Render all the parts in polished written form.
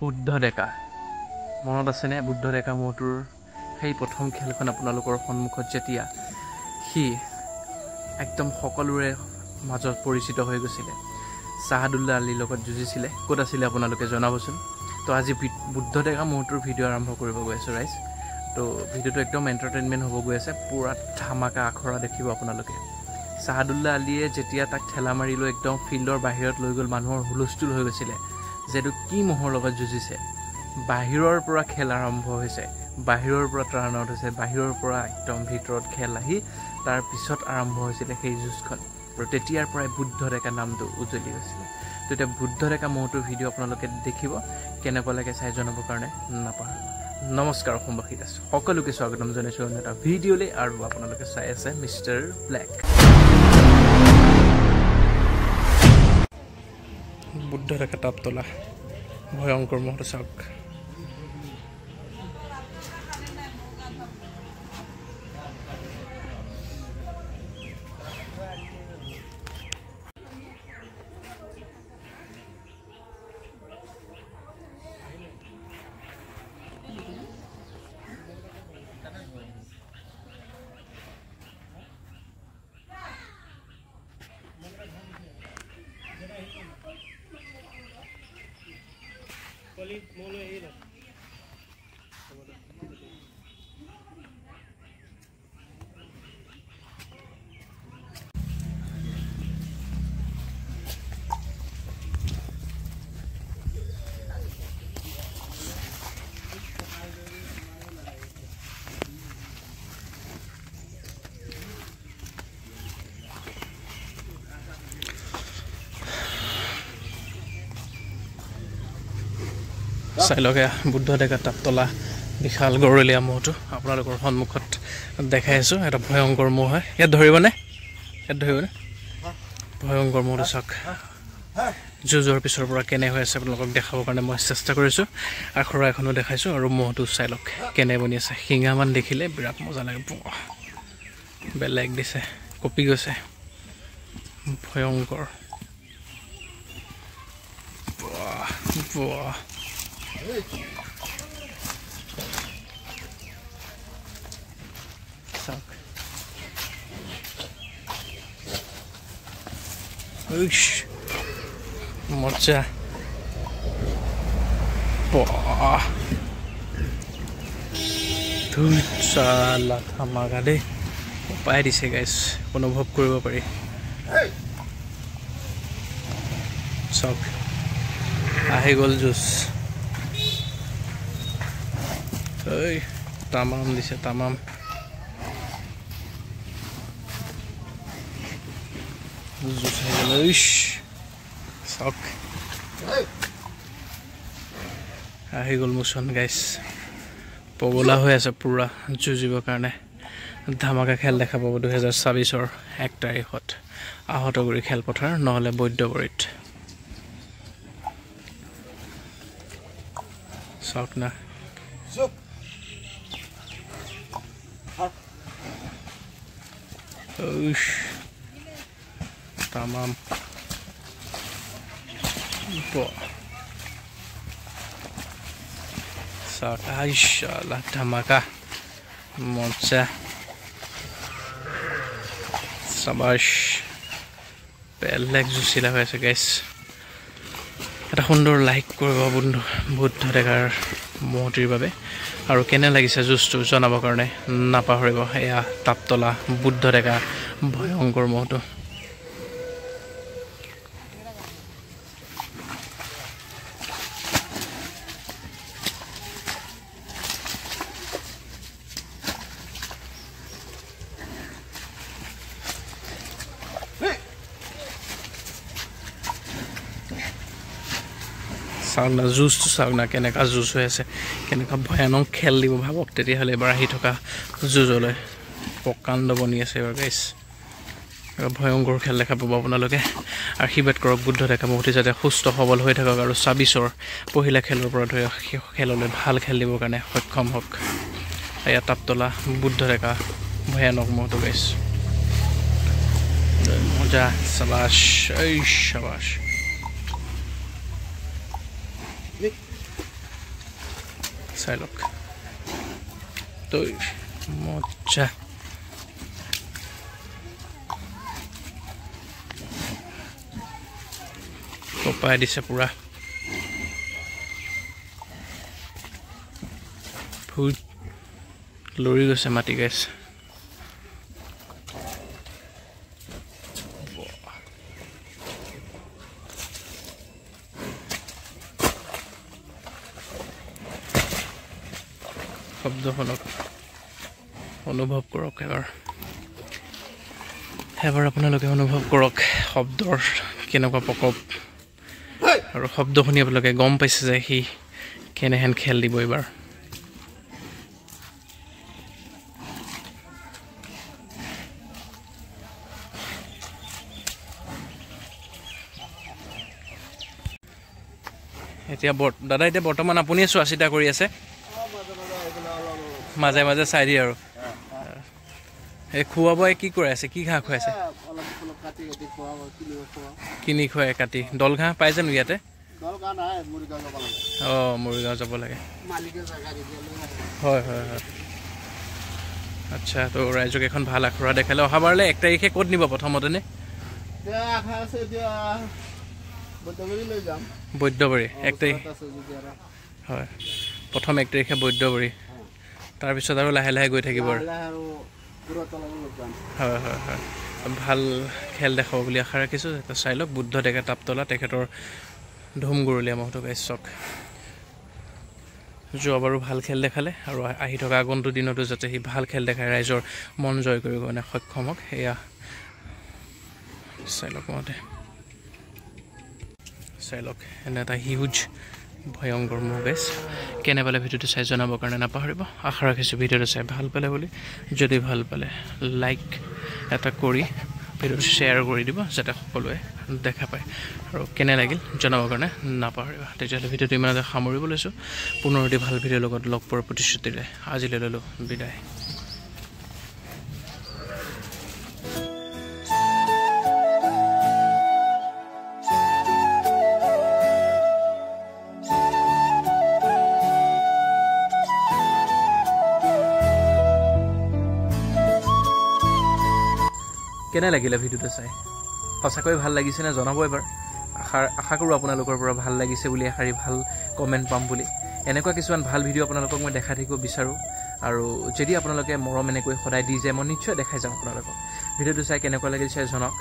বুদ্ধ ডেকা মনত আছেনে বুদ্ধ ডেকা মহটোৰ সেই প্ৰথম খেলখন আপোনালোকৰ সন্মুখত যেতিয়া সি একদম সকলোৰে মাজত পৰিচিত হৈ গৈছিলে চাহাদুল্লাহ আলীৰ লগত যুঁজিছিলে ক'ত আছিলে আপোনালোকে জনাবচোন তো আজি বুদ্ধ ডেকা মহটোৰ ভিডিঅ' আৰম্ভ কৰিব গৈ আছোঁ ৰাইজ তো ভিডিঅ'টো একদম এণ্টাৰটেইনমেণ্ট হ'ব গৈ আছে পুৰা ধামাকা আখৰা দেখিব আপোনালোকে চাহাদুল্লাহ আলীয়ে যেতিয়া তাক ঠেলা মাৰি লৈ একদম ফিল্ডৰ বাহিৰত লৈ গ'ল মানুহৰ হুলস্থুল হৈ গৈছিলে যেটো কি মহৰ লগত যুঁজিছে বাহিৰৰ পৰা খেল আৰম্ভ হৈছে বাহিৰৰ পৰা টাৰ্ণ আউট হৈছে বাহিৰৰ পৰা একদম ভিতৰত খেল আহি তাৰ পিছত আৰম্ভ হৈছিলে সেই যুঁজখন আৰু তেতিয়াৰ পৰাই বুদ্ধ ডেকা নামটো উজ্জ্বলি গৈছিলে তো এতিয়া বুদ্ধ ডেকা মহটোৰ ভিডিঅ' আপোনালোকে দেখিব কেনেকুৱা লাগে চাই জনাবৰ কাৰণে নাপাহৰিব নমস্কাৰ অসমবাসী দাস সকলোকে স্বাগতম জনাইছোঁ অন্য এটা ভিডিঅ'লৈ আৰু আপোনালোকে চাই আছে মিষ্টাৰ ব্লেক বুদ্ধ ডেকা টাপ তোলা ভয়ংকৰ মহটো চাওক চাই লগে বুদ্ধ ডেকা টাপ তোলা বিশাল গৰলীয়া মহটো আপোনালোকৰ সন্মুখত দেখাই আছোঁ এটা ভয়ংকৰ মহ হয় ইয়াত ধৰিবনে ভয়ংকৰ মহটো চাওক যুঁজৰ পিছৰ পৰা কেনে হৈ আছে আপোনালোকক দেখাবৰ কাৰণে মই চেষ্টা কৰিছোঁ আখৰা এখনো দেখাইছোঁ আৰু মহটো চাই লওক কেনে বনি আছে শিঙামান দেখিলে বিৰাট মজা লাগে বেলেগ দিছে কপি গৈছে ভয়ংকৰ মজা ধামাকা দেই পাই দিছে গাইছ অনুভৱ কৰিব পাৰি চাওক আহি গ'ল জুচ তামাম দিছে তামাম জুচ আহি গ'ল চাওক আহি গ'ল মোচন গাইছ পগলা হৈ আছে পুৰা যুঁজিবৰ কাৰণে ধামাকা খেল দেখা পাব 2024 1 তাৰিখত আহতগুৰি খেলপথাৰ নহ'লে বৈদ্যবৰীত চাওক না তামাম চাওক ইনশাআল্লাহ ধামাকা মজা চাবাশ বেলেগ জুচিলা হৈ আছে গাইছ এটা সুন্দৰ লাইক কৰিব বন্ধু বুদ্ধ ডেকাৰ মহটিৰ বাবে আৰু কেনে লাগিছে জুচটো জনাবৰ কাৰণে নাপাহৰিব এয়া টাপ তোলা বুদ্ধ ডেকা ভয়ংকৰ মহটো চাওক না জুচটো চাওক না কেনেকুৱা জুচ হৈ আছে কেনেকুৱা ভয়ানক খেল দিব ভাবক তেতিয়াহ'লে এবাৰ আহি থকা যুঁজলৈ প্ৰকাণ্ড বনি আছে এবাৰ গাইছ ভয়ংকৰ খেল দেখা পাব আপোনালোকে আশীৰ্বাদ কৰক বুদ্ধ ডেকা মহটি যাতে সুস্থ সবল হৈ থাকক আৰু 24ৰ পহিলা খেলৰ পৰা ধৰি খেললৈ ভাল খেল দিবৰ কাৰণে সক্ষম হওক এয়া টাপ তোলা বুদ্ধ ডেকা ভয়ানক মহটো গাইছ মজা শাবাশ শাবাশ চাই লওক দৈ মজা কপাই দিছে পুৰা ভূত লৰি গৈছে মাটি গেছ শব্দখনক অনুভৱ কৰক এবাৰ আপোনালোকে অনুভৱ কৰক শব্দৰ কেনেকুৱা প্ৰকোপ আৰু শব্দ শুনি আপোনালোকে গম পাইছে যে সি কেনেহেন খেল দিব এইবাৰ এতিয়া দাদা এতিয়া বৰ্তমান আপুনিয়ে চোৱা চিতা কৰি আছে মাজে মাজে চাই দিয়ে আৰু এই খোৱা বোৱাই কি কৰি আছে কি ঘাঁহ খুৱাইছে কিনি খুৱাই কাটি দল ঘাঁহ পাই জানো ইয়াতে অঁ মৰিগাঁও যাব লাগে হয় হয় হয় আচ্ছা তো ৰাইজক এখন ভাল আখৰা দেখালে অহাবাৰলৈ 1 তাৰিখে ক'ত নিব প্ৰথমতেনে বৈদ্যবাৰী 1 তাৰিখ হয় প্ৰথম 1 তাৰিখে বৈদ্যবাৰী তাৰপিছত আৰু লাহে লাহে গৈ থাকিব আৰু হয় হয় হয় ভাল খেল দেখাব বুলি আশা ৰাখিছোঁ চাই লওক বুদ্ধ ডেকা তাপতলা তেখেতৰ ধুম গৰুলীয়া মহতো গাইছক যোৱাবাৰো ভাল খেল দেখালে আৰু আহি থকা আগন্তুক দিনতো যাতে সি ভাল খেল দেখায় ৰাইজৰ মন জয় কৰিব কাৰণে সক্ষম হওক এয়া চাই লওক মতে চাই লওক এনে এটা হিউজ ভয়ংকৰ মহ গাইছ কেনে পালে ভিডিঅ'টো চাই জনাবৰ কাৰণে নাপাহৰিব আশা ৰাখিছোঁ ভিডিঅ'টো চাই ভাল পালে বুলি যদি ভাল পালে লাইক এটা কৰি ভিডিঅ'টো শ্বেয়াৰ কৰি দিব যাতে সকলোৱে দেখা পায় আৰু কেনে লাগিল জনাবৰ কাৰণে নাপাহৰিবা তেতিয়াহ'লে ভিডিঅ'টো ইমানতে সামৰিব লৈছোঁ পুনৰ এটি ভাল ভিডিঅ'ৰ লগত লগ পোৱাৰ প্ৰতিশ্ৰুতিৰে আজিলৈ ল'লোঁ বিদায় কেনে লাগিলে ভিডিঅ'টো চাই সঁচাকৈ ভাল লাগিছে নে জনাব এবাৰ আশা কৰোঁ আপোনালোকৰ পৰা ভাল লাগিছে বুলি এষাৰি ভাল কমেণ্ট পাম বুলি এনেকুৱা কিছুমান ভাল ভিডিঅ' আপোনালোকক মই দেখাই থাকিব বিচাৰোঁ আৰু যদি আপোনালোকে মৰম এনেকৈ সদায় দি যায় মই নিশ্চয় দেখাই যাম আপোনালোকক ভিডিঅ'টো চাই কেনেকুৱা লাগিল চাই জনাওক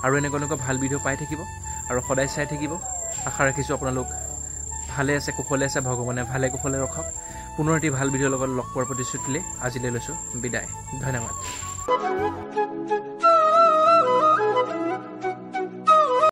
আৰু এনেকুৱা ভাল ভিডিঅ' পাই থাকিব আৰু সদায় চাই থাকিব আশা ৰাখিছোঁ আপোনালোক ভালে আছে কুশলে আছে ভগৱানে ভালে কুশলে ৰখক পুনৰ এটি ভাল ভিডিঅ'ৰ লগত লগ পোৱাৰ প্ৰতিশ্ৰুতিলৈ আজিলৈ লৈছোঁ বিদায় ধন্যবাদ